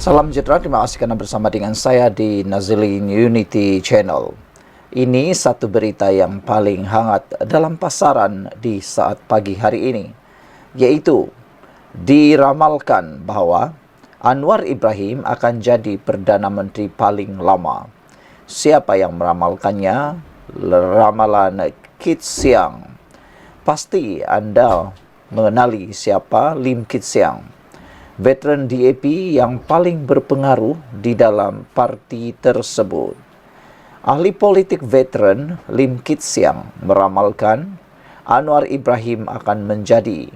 Salam sejahtera, terima kasih karena bersama dengan saya di Nazilin Unity Channel. Ini satu berita yang paling hangat dalam pasaran di saat pagi hari ini, yaitu diramalkan bahwa Anwar Ibrahim akan jadi Perdana Menteri paling lama. Siapa yang meramalkannya? Ramalan Kit Siang. Pasti Anda mengenali siapa Lim Kit Siang, veteran DAP yang paling berpengaruh di dalam parti tersebut. Ahli politik veteran Lim Kit Siang meramalkan Anwar Ibrahim akan menjadi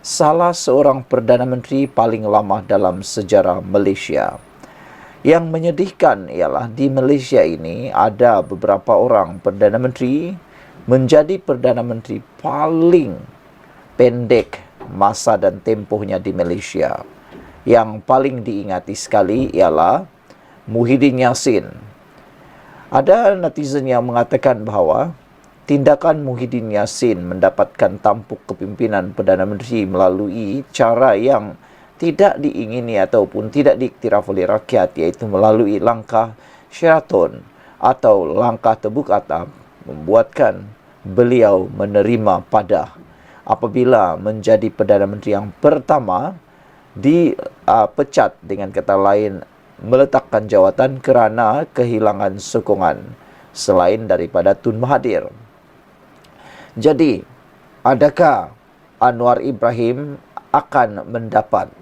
salah seorang Perdana Menteri paling lama dalam sejarah Malaysia. Yang menyedihkan ialah di Malaysia ini ada beberapa orang Perdana Menteri menjadi Perdana Menteri paling pendek masa dan tempohnya di Malaysia. Yang paling diingati sekali ialah Muhyiddin Yassin. Ada netizen yang mengatakan bahawa tindakan Muhyiddin Yassin mendapatkan tampuk kepimpinan Perdana Menteri melalui cara yang tidak diingini ataupun tidak diiktiraf oleh rakyat, iaitu melalui langkah Sheraton atau langkah tebuk atap, membuatkan beliau menerima padah apabila menjadi Perdana Menteri yang pertama dipecat, dengan kata lain meletakkan jawatan kerana kehilangan sokongan selain daripada Tun Mahathir. Jadi, adakah Anwar Ibrahim akan mendapat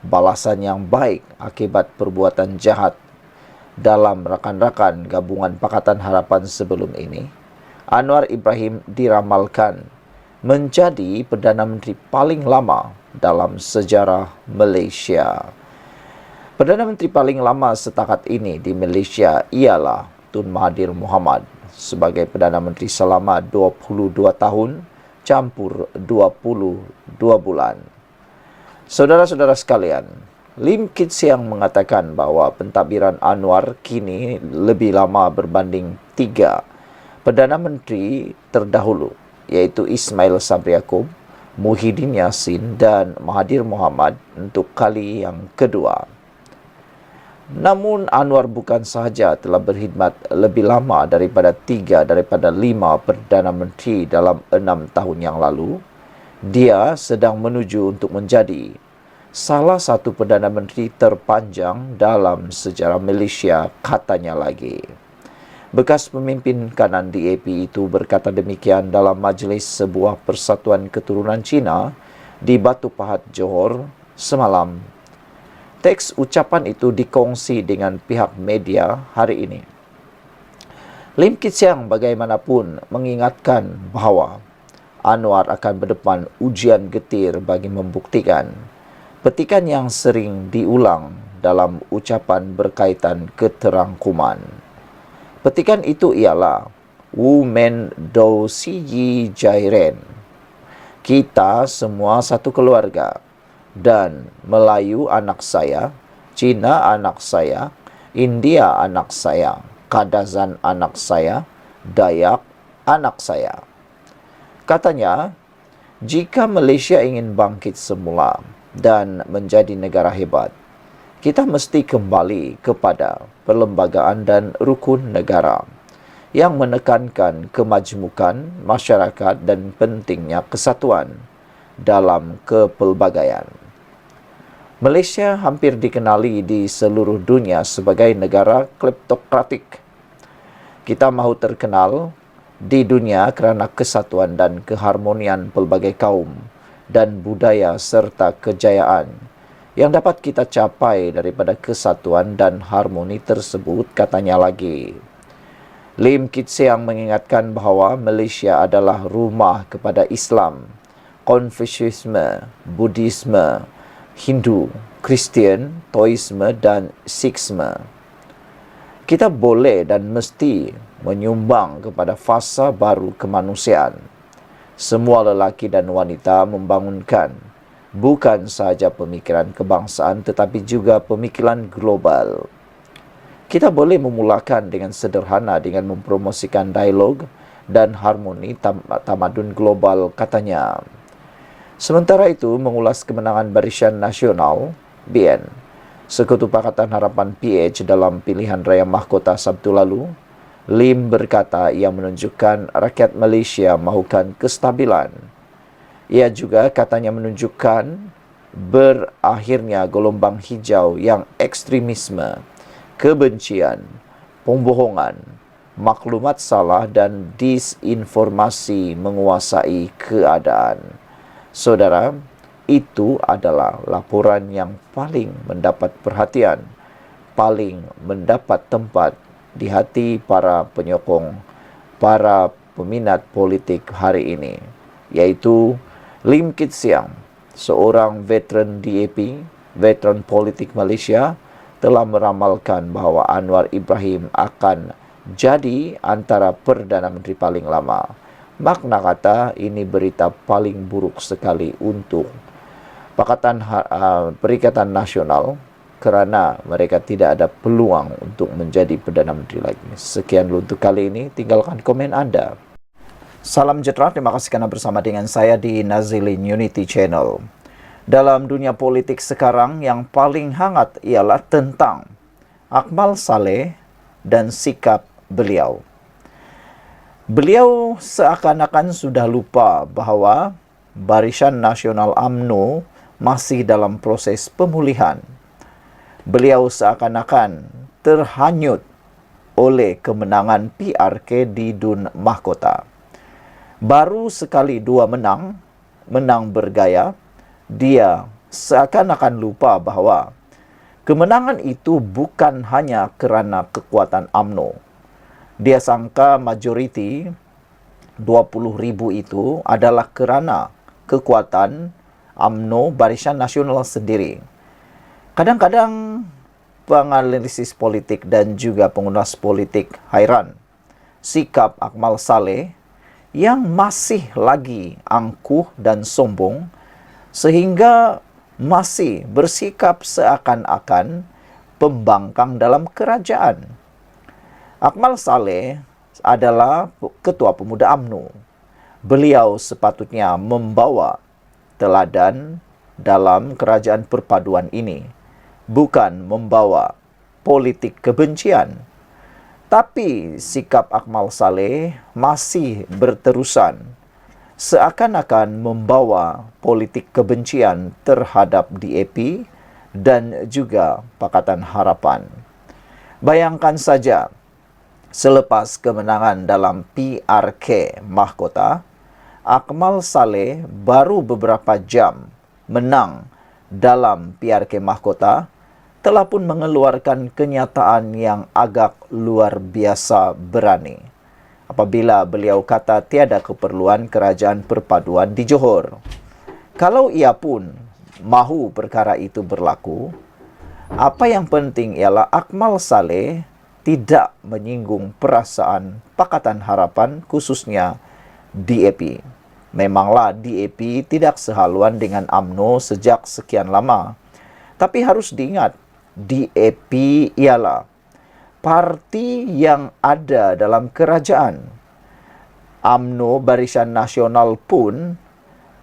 balasan yang baik akibat perbuatan jahat dalam rakan-rakan gabungan Pakatan Harapan sebelum ini? Anwar Ibrahim diramalkan menjadi Perdana Menteri paling lama dalam sejarah Malaysia. Perdana Menteri paling lama setakat ini di Malaysia ialah Tun Mahathir Mohamad sebagai Perdana Menteri selama 22 tahun campur 22 bulan. Saudara-saudara sekalian, Lim Kit Siang mengatakan bahawa pentadbiran Anwar kini lebih lama berbanding 3 Perdana Menteri terdahulu, iaitu Ismail Sabri Yaakob, Muhyiddin Yassin dan Mahathir Mohamad untuk kali yang kedua. Namun Anwar bukan sahaja telah berkhidmat lebih lama daripada 5 Perdana Menteri dalam 6 tahun yang lalu, dia sedang menuju untuk menjadi salah satu Perdana Menteri terpanjang dalam sejarah Malaysia, katanya lagi. Bekas pemimpin kanan DAP itu berkata demikian dalam majlis sebuah persatuan keturunan Cina di Batu Pahat, Johor semalam. Teks ucapan itu dikongsi dengan pihak media hari ini. Lim Kit Siang bagaimanapun mengingatkan bahawa Anwar akan berdepan ujian getir bagi membuktikan petikan yang sering diulang dalam ucapan berkaitan keterangkuman. Petikan itu ialah Wu Men Do Si Yi Jai Ren. Kita semua satu keluarga, dan Melayu anak saya, Cina anak saya, India anak saya, Kadazan anak saya, Dayak anak saya. Katanya, jika Malaysia ingin bangkit semula dan menjadi negara hebat, kita mesti kembali kepada perlembagaan dan rukun negara yang menekankan kemajmukan masyarakat dan pentingnya kesatuan dalam kepelbagaian. Malaysia hampir dikenali di seluruh dunia sebagai negara kleptokratik. Kita mahu terkenal di dunia kerana kesatuan dan keharmonian pelbagai kaum dan budaya serta kejayaan yang dapat kita capai daripada kesatuan dan harmoni tersebut, katanya lagi. Lim Kit Siang mengingatkan bahawa Malaysia adalah rumah kepada Islam, Konfusianisme, Buddhisme, Hindu, Kristian, Taoisme dan Sikhisme. Kita boleh dan mesti menyumbang kepada fasa baru kemanusiaan. Semua lelaki dan wanita membangunkan bukan sahaja pemikiran kebangsaan tetapi juga pemikiran global. Kita boleh memulakan dengan sederhana dengan mempromosikan dialog dan harmoni tamadun global, katanya. Sementara itu, mengulas kemenangan Barisan Nasional, BN, Sekutu Pakatan Harapan PH dalam pilihan raya mahkota Sabtu lalu, Lim berkata ia menunjukkan rakyat Malaysia mahukan kestabilan. Ia juga katanya menunjukkan berakhirnya gelombang hijau yang ekstremisme, kebencian, pembohongan, maklumat salah dan disinformasi menguasai keadaan. Saudara, itu adalah laporan yang paling mendapat perhatian, paling mendapat tempat di hati para penyokong, para peminat politik hari ini, yaitu Lim Kit Siang, seorang veteran DAP, veteran politik Malaysia, telah meramalkan bahawa Anwar Ibrahim akan jadi antara Perdana Menteri paling lama. Makna kata, ini berita paling buruk sekali untuk Perikatan Nasional kerana mereka tidak ada peluang untuk menjadi Perdana Menteri lagi. Sekian dulu untuk kali ini. Tinggalkan komen anda. Salam sejahtera. Terima kasih kerana bersama dengan saya di Nazilin Unity Channel. Dalam dunia politik sekarang, yang paling hangat ialah tentang Akmal Saleh dan sikap beliau. Beliau seakan-akan sudah lupa bahawa Barisan Nasional UMNO masih dalam proses pemulihan. Beliau seakan-akan terhanyut oleh kemenangan PRK di Dun Mahkota. Baru sekali dua menang bergaya, dia seakan-akan lupa bahawa kemenangan itu bukan hanya kerana kekuatan UMNO. Dia sangka majoriti 20,000 itu adalah kerana kekuatan UMNO Barisan Nasional sendiri. Kadang-kadang penganalisis politik dan juga pengulas politik hairan sikap Akmal Saleh yang masih lagi angkuh dan sombong sehingga masih bersikap seakan-akan pembangkang dalam kerajaan. Akmal Saleh adalah Ketua Pemuda UMNO. Beliau sepatutnya membawa teladan dalam kerajaan perpaduan ini, bukan membawa politik kebencian. Tapi sikap Akmal Saleh masih berterusan, seakan-akan membawa politik kebencian terhadap DAP dan juga Pakatan Harapan. Bayangkan saja, selepas kemenangan dalam PRK Mahkota, Akmal Saleh baru beberapa jam menang dalam PRK Mahkota, telah pun mengeluarkan kenyataan yang agak luar biasa berani. Apabila beliau kata tiada keperluan kerajaan perpaduan di Johor. Kalau ia pun mahu perkara itu berlaku, apa yang penting ialah Akmal Saleh tidak menyinggung perasaan Pakatan Harapan, khususnya DAP. Memanglah DAP tidak sehaluan dengan UMNO sejak sekian lama. Tapi harus diingat, DAP ialah parti yang ada dalam kerajaan. UMNO Barisan Nasional pun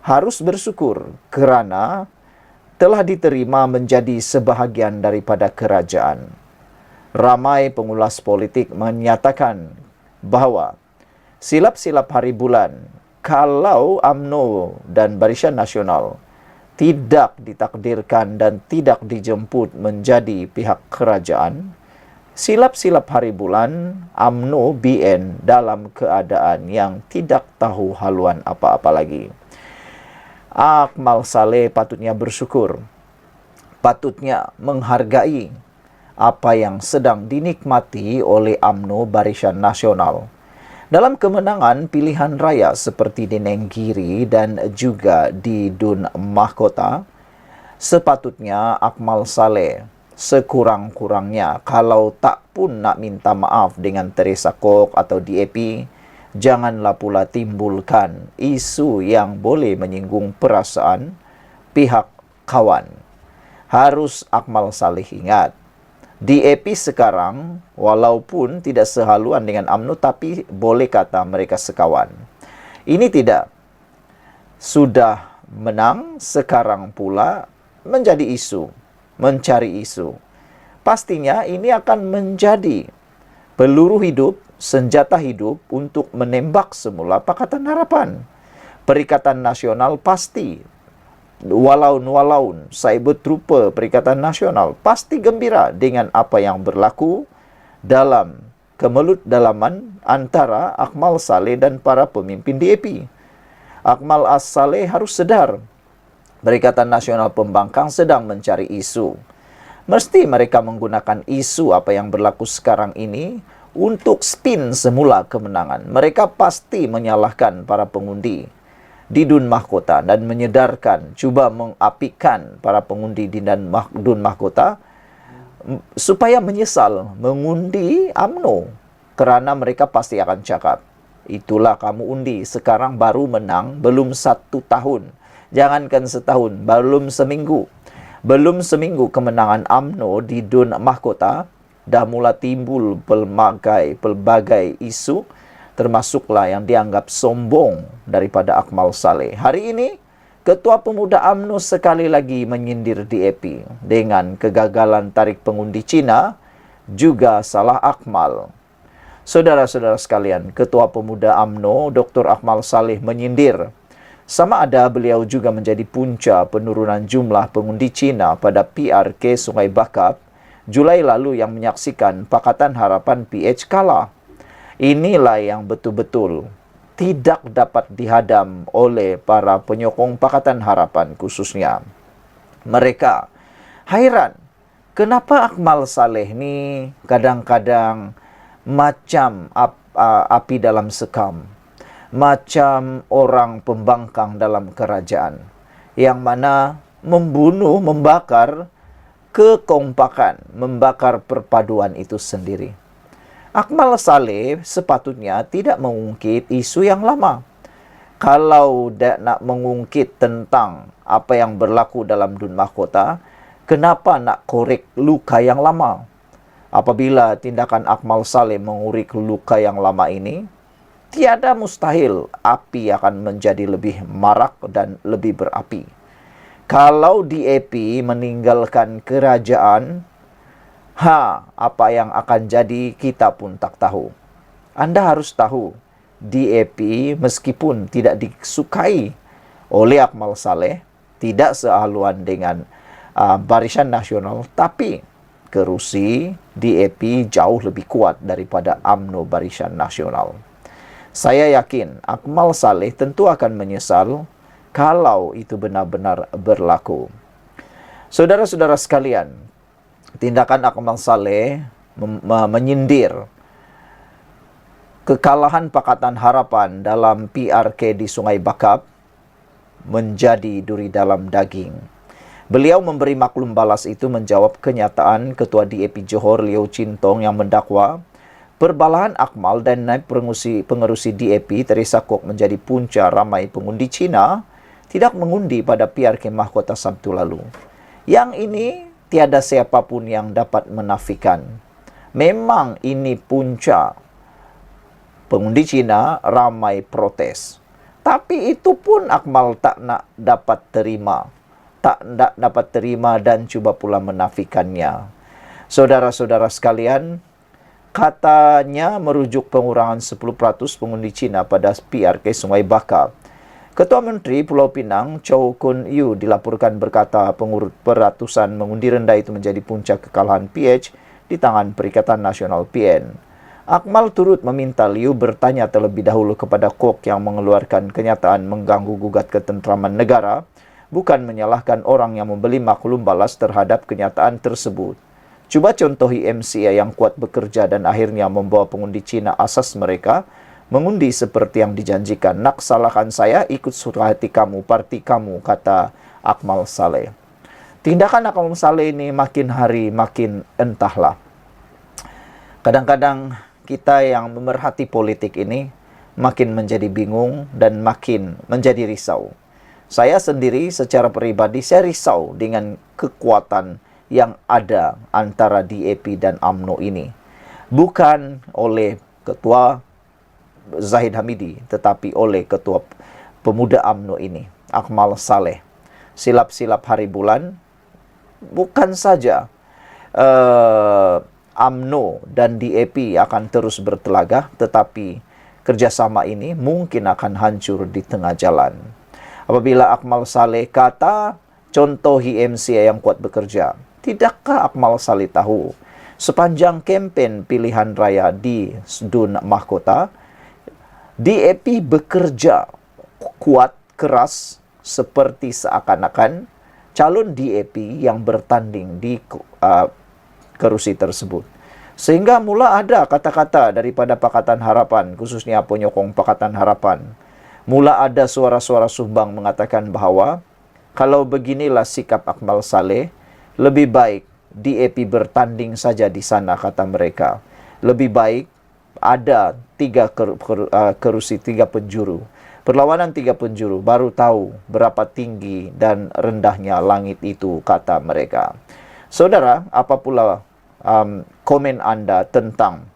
harus bersyukur kerana telah diterima menjadi sebahagian daripada kerajaan. Ramai pengulas politik menyatakan bahawa silap-silap hari bulan, kalau UMNO dan Barisan Nasional tidak ditakdirkan dan tidak dijemput menjadi pihak kerajaan, silap-silap hari bulan UMNO BN dalam keadaan yang tidak tahu haluan apa-apa lagi. Akmal Saleh patutnya bersyukur, patutnya menghargai apa yang sedang dinikmati oleh UMNO Barisan Nasional. Dalam kemenangan pilihan raya seperti di Nenggiri dan juga di Dun Mahkota, sepatutnya Akmal Saleh sekurang-kurangnya kalau tak pun nak minta maaf dengan Teresa Kok atau DAP, janganlah pula timbulkan isu yang boleh menyinggung perasaan pihak kawan. Harus Akmal Saleh ingat, DAP sekarang walaupun tidak sehaluan dengan UMNO tapi boleh kata mereka sekawan. Ini tidak. Sudah menang, sekarang pula menjadi isu. mencari isu. Pastinya ini akan menjadi peluru hidup, senjata hidup untuk menembak semula Pakatan Harapan. Perikatan Nasional pasti, walaun Saibut Trupa Perikatan Nasional pasti gembira dengan apa yang berlaku dalam kemelut dalaman antara Akmal Saleh dan para pemimpin DAP. Akmal As-Saleh harus sedar, Perikatan Nasional Pembangkang sedang mencari isu. Mesti mereka menggunakan isu apa yang berlaku sekarang ini untuk spin semula kemenangan. Mereka pasti menyalahkan para pengundi di Dun Mahkota dan menyedarkan, cuba mengapikan para pengundi di Dun Mahkota supaya menyesal mengundi UMNO, kerana mereka pasti akan cakap, itulah kamu undi, sekarang baru menang, belum 1 tahun. Jangankan setahun, belum seminggu. Belum seminggu kemenangan UMNO di Dun Mahkota, dah mula timbul pelbagai isu, termasuklah yang dianggap sombong daripada Akmal Saleh. Hari ini, Ketua Pemuda UMNO sekali lagi menyindir DAP dengan kegagalan tarik pengundi Cina, juga salah Akmal. Saudara-saudara sekalian, Ketua Pemuda UMNO Dr. Akmal Saleh menyindir sama ada beliau juga menjadi punca penurunan jumlah pengundi Cina pada PRK Sungai Bakap Julai lalu yang menyaksikan Pakatan Harapan PH kalah. Inilah yang betul-betul tidak dapat dihadam oleh para penyokong Pakatan Harapan khususnya. Mereka hairan, kenapa Akmal Saleh ni kadang-kadang macam api dalam sekam, macam orang pembangkang dalam kerajaan, yang mana membunuh, membakar kekompakan, membakar perpaduan itu sendiri. Akmal Saleh sepatutnya tidak mengungkit isu yang lama. Kalau nak mengungkit tentang apa yang berlaku dalam Dun Mahkota, kenapa nak korek luka yang lama? Apabila tindakan Akmal Saleh mengurik luka yang lama ini, tiada mustahil api akan menjadi lebih marak dan lebih berapi. Kalau DAP meninggalkan kerajaan, apa yang akan jadi kita pun tak tahu. Anda harus tahu, DAP meskipun tidak disukai oleh Akmal Saleh, tidak sehaluan dengan Barisan Nasional, tapi kerusi DAP jauh lebih kuat daripada UMNO Barisan Nasional. Saya yakin Akmal Saleh tentu akan menyesal kalau itu benar-benar berlaku. Saudara-saudara sekalian, tindakan Akmal Saleh menyindir kekalahan Pakatan Harapan dalam PRK di Sungai Bakap menjadi duri dalam daging. Beliau memberi maklum balas itu menjawab kenyataan Ketua DAP Johor Liu Chintong yang mendakwa perbalahan Akmal dan naib pengerusi DAP Teresa Kok menjadi punca ramai pengundi Cina tidak mengundi pada PRK Mahkota Sabtu lalu. Yang ini tiada siapapun yang dapat menafikan. Memang ini punca. Pengundi Cina ramai protes. Tapi itu pun Akmal tak nak dapat terima. Tak dapat terima dan cuba pula menafikannya. Saudara-saudara sekalian, katanya merujuk pengurangan 10% pengundi Cina pada PRK Sungai Bakap. Ketua Menteri Pulau Pinang, Chow Kun Yu, dilaporkan berkata peratusan mengundi rendah itu menjadi puncak kekalahan PH di tangan Perikatan Nasional PN. Akmal turut meminta Liu bertanya terlebih dahulu kepada Kok yang mengeluarkan kenyataan mengganggu gugat ketentraman negara, bukan menyalahkan orang yang membeli maklum balas terhadap kenyataan tersebut. Cuba contohi MCA yang kuat bekerja dan akhirnya membawa pengundi Cina asas mereka mengundi seperti yang dijanjikan. Nak salahkan saya, ikut suka hati kamu, parti kamu, kata Akmal Saleh. Tindakan Akmal Saleh ini makin hari makin entahlah. Kadang-kadang kita yang memerhati politik ini makin menjadi bingung dan makin menjadi risau. Saya sendiri secara pribadi saya risau dengan kekuatan yang ada antara DAP dan UMNO ini. Bukan oleh Ketua Zahid Hamidi, tetapi oleh Ketua Pemuda UMNO ini, Akmal Saleh. Silap-silap hari bulan, bukan saja UMNO dan DAP akan terus bertelagah, tetapi kerjasama ini mungkin akan hancur di tengah jalan. Apabila Akmal Saleh kata, contohi MCA yang kuat bekerja, tidakkah Akmal Saleh tahu sepanjang kempen pilihan raya di Dun Mahkota, DAP bekerja kuat, keras, seperti seakan-akan calon DAP yang bertanding di kerusi tersebut. Sehingga mula ada kata-kata daripada Pakatan Harapan, khususnya penyokong Pakatan Harapan. Mula ada suara-suara sumbang mengatakan bahwa kalau beginilah sikap Akmal Saleh, lebih baik DAP bertanding saja di sana, kata mereka. Lebih baik ada kerusi, 3 penjuru. Perlawanan 3 penjuru, baru tahu berapa tinggi dan rendahnya langit itu, kata mereka. Saudara, apa pula komen Anda tentang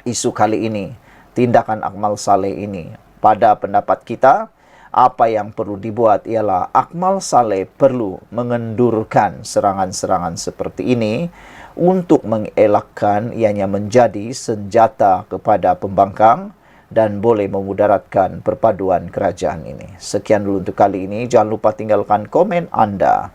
isu kali ini, tindakan Akmal Saleh ini? Pada pendapat kita, apa yang perlu dibuat ialah Akmal Saleh perlu mengendurkan serangan-serangan seperti ini untuk mengelakkan ianya menjadi senjata kepada pembangkang dan boleh memudaratkan perpaduan kerajaan ini. Sekian dulu untuk kali ini. Jangan lupa tinggalkan komen Anda.